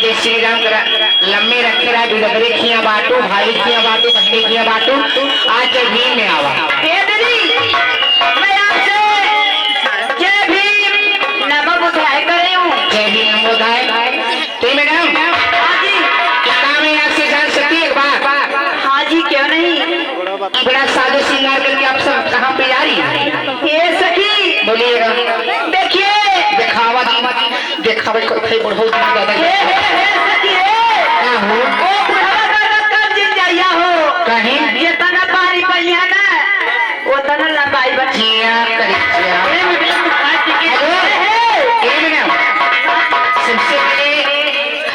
जय श्री राम करा लम्बे रखे रहा बिरबरे खिया बाटू भाई खिया बाटू बहने खिया बाटू आज जय भीम में आवा मैं आपसे जय भीम नमो बुधाय कर रही हूँ। जय भीम नमो बुधाय तो मैडम हाँ जी काम है आपसे जान सकती है बात। हाँ जी क्यों नहीं बड़ा सादे श्रृंगार करके आप सब कहाँ पे जा रही है ये सखी बोलिएगा। देखिए दिखावा दिखावा कोई बढ़ो दादा ये सखी है हो ओ बुढ़ावा दादा कब जिन जाइया हो कहीं ये तना पारी पहिया ना वो तना लंबाई बचिया करिया ए मैडम सबसे पहले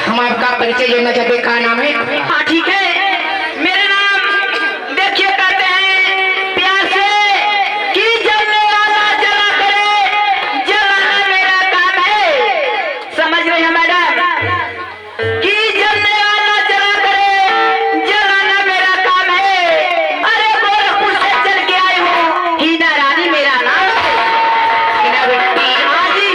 हम आपका परिचय लेना चाहते का नाम है। हाँ ठीक है मेरा नाम देखिए कहते हैं प्यार से कि जलने वाला जला करे जलाना मेरा काम है। समझ रहे हैं मैडम कि जलने वाला जला करे जलाना मेरा काम है। अरे गोरखपुर से चल के आई हूँ हीना रानी मेरा नाम हीना बेटी। हाँ जी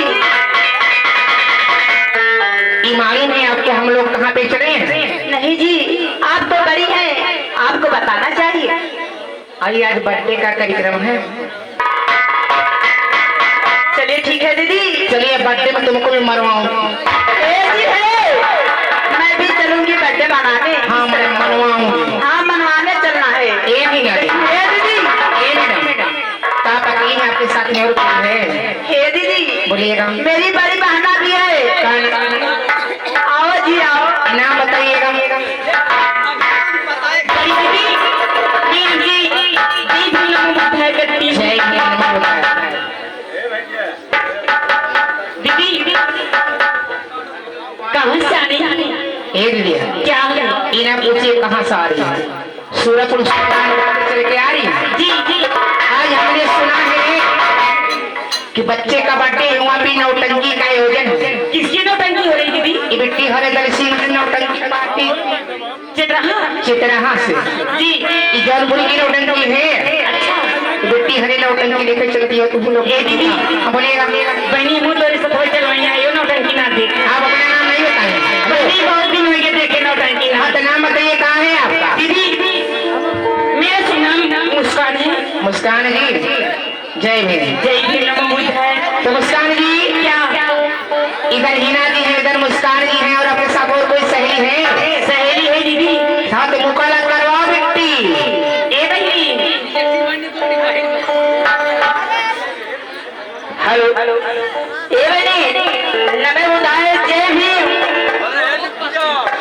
ये मालूम है आपको हम लोग कहाँ पे चले हैं। नहीं जी आप तो बड़ी हैं आपको बताना चाहिए। आइए आज बर्थडे का कार्यक्रम है। चलिए ठीक है दीदी चलिए बर्थडे में तुमको भी मरवाऊं। मैं भी चलूंगी बर्थडे मनाने। हाँ मैं मनवाऊंगी। हाँ मनवाने चलना है। ये भी दीदी ये मैडम क्या पति है आपके साथ में और कौन है। हे दीदी बोलिएगा मेरी बड़ी बहना भी है। आओ जी आओ नाम बताइएगा। दीदी कहाँ से आने दीदी क्या इन्हें पूछिए कहाँ से आ रही है। सूरजपुर चल के आ रही है। जी जी आज हमने सुना है कि बच्चे का बर्थडे है वहाँ भी नौटंकी का आयोजन है। किसकी नौटंकी हो रही दीदी। ये बेटी हरे दल सिंह नौटंकी पार्टी चित्रहा से जी जौनपुरी की नौटंकी है। बेटी हरे नौटंकी लेकर चलती हो तुम लोग दीदी बोलेगा बहनी मुँह तोरे से थोड़ी चलवाइया ये नौटंकी ना देख। आप अपना नाम नहीं बताएं बहनी बहुत दिन हो गए देखे नौटंकी। हाँ तो नाम बताइए कहाँ है आपका। दीदी मेरा नाम मुस्कान है। मुस्कान जी जय भीम। जय भीम नमो बुधाय। तो मुस्कान जी क्या इधर हीना जी है इधर मुस्कान जी है और अपने साथ और कोई सहेली है। सहेली है दीदी। हाँ तो मुकाला करवाओ बेटी। हेलो ए बनी नमो बुधाय जय भीम।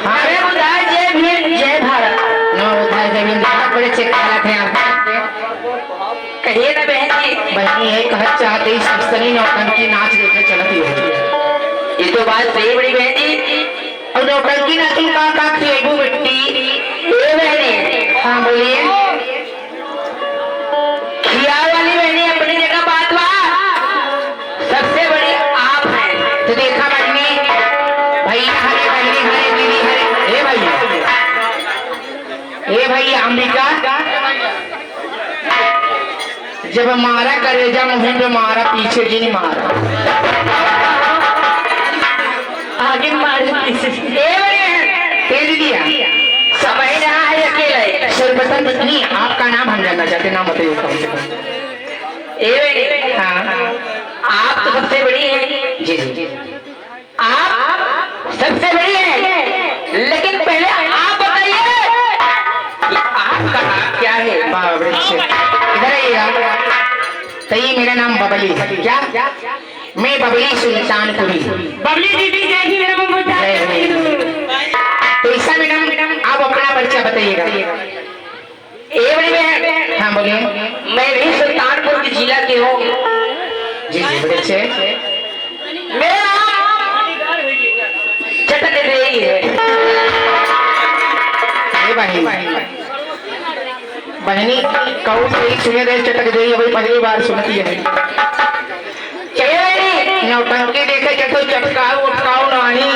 हमें बुधाय जय भीम जय भारत। नमो बुधाय जय भीम बहुत बड़े चेक हालत है आप कहिए ना बहन जी। बहनी है कह चाहते ही सनी नौटंकी नाच देखने चलती होती। ये तो बात सही बड़ी बहन जी। और नौटंकी ना तुम का खेबू मिट्टी ए बहनी। हाँ बोलिए खिया वाली बहनी अपनी जगह बात बा सबसे बड़ी आप हैं। तो देखा बहनी भैया हरे बहनी हरे दीदी हरे हे भैया हे भैया अंबिका जब मारा करेजा मुहिम पे मारा पीछे जी नहीं मारा आगे मारे पीछे तेज दिया समझ रहा है अकेले सर्वप्रथम नहीं आपका नाम हम जानना चाहते नाम बताइए कम से कम। हाँ आप तो सबसे बड़ी है। जी जी आप सबसे बड़ी है लेकिन पहले आप बताइए आपका नाम क्या है। इधर आइएगा। तो ये मेरा नाम बबली है। क्या मैं बबली सुल्तानपुरी। बबली दीदी जय ही मेरा तो ऐसा मैडम आप अपना परिचय बताइएगा। ए बड़ी बहन। हाँ बोलिए मैं भी सुल्तानपुर की जिला के हूँ। जी जी बड़े अच्छे मेरा नाम चटक रही है। बहनी कहूँ सही सुने दे चटक गई अभी पहली बार सुनती है। नौटंकी देखे जैसे चटकाऊ उटकाऊ नानी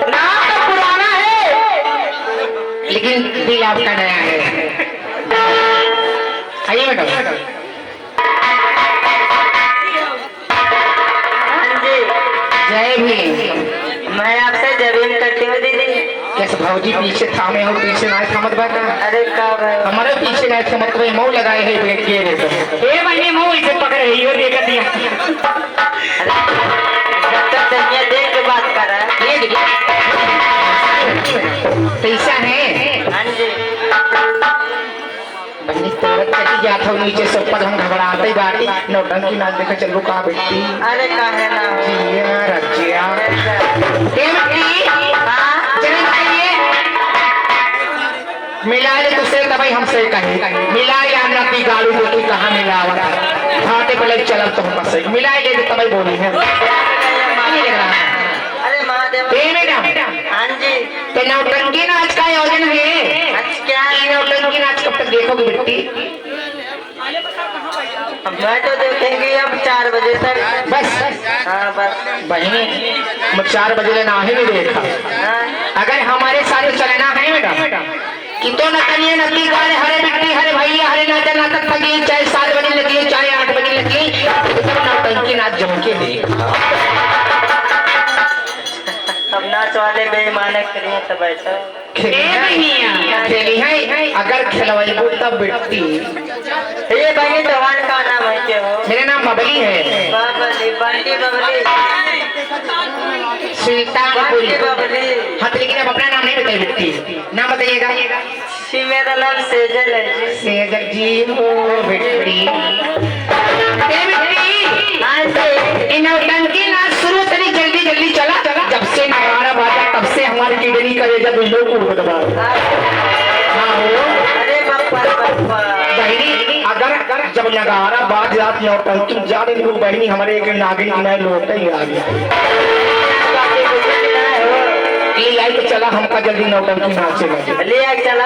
नाम तो पुराना है लेकिन दिल आपका नया है। आइए मैडम। जय भीम। मैं आपसे भौजी पीछे थामे हो, पीछे ना थमत बा का। अरे का भाई हमारे पीछे ना थमत बा, मऊ लगाए है ब्रेक के रे तो ए भाई मऊ इसे पकड़ रही हो, देखा दिया। डॉक्टर तनिया देख के बात कर रहा है। ये देखिए पैसा है। हाँ जी बहनी तोरत चली जात हो नीचे सब पर हम घबराते बाटी नौटंकी ना देखा चलो का बेटी। अरे का है ना हो जिया रजिया ए बेटी हाँ चल आइए मिला ले तुझसे तभी हमसे कहे मिला या ना की गाड़ी देखी कहाँ मिलावत है घाटे पे ले चल तो हम बस मिला ले तभी बोली है। अरे महादेव ए मैडम हाँ जी तो नौटंकी नाच का आयोजन है। आज क्या ये नौटंकी नाच कब तक देखोगे बेटी? मैं तो देखेंगे अब 4 बजे तक बस हाँ बस बहनी मैं 4 बजे लेना ही नहीं देखा। हाँ अगर हमारे साथ चलना है मैडम कि तो न करिए न की गाने हरे बिट्टी हरे भैया हरे नाचन नाटक लगी चाहे 7 बजे लगी चाहे 8 बजे लगी तो नौटंकी नाच जम के देख। अब नाच वाले बेईमाने करिए तो बैठो खेली है अगर खिलवाइबो तब बेटी। ये बहनी तोहार का नाम है के हो? मेरा नाम बबली है। बबली बंटी बबली सुल्तानपुरी। बंटी बबली हाँ तो लेकिन अब अपना नाम नहीं बताइए बेटी, नाम बताइएगा। जी मेरा नाम सेजल है जी। सेजल जी हो बेटी। हाँ जी नौटंकी नाच शुरू करी जल्दी जल्दी चला जब से नगाड़ा बाजा तब से हमारी किडनी करे जब लोग उड़ दबा। हाँ हो अरे बप्पा बप्पा बहनी अगर जब नगाड़ा बाज जात नौटंकी जाने लोग बहनी हमारे एक नागिन किनारे लौट ही आ गया। ये आई तो चला हमका जल्दी नौटंकी नाचे ले आ चला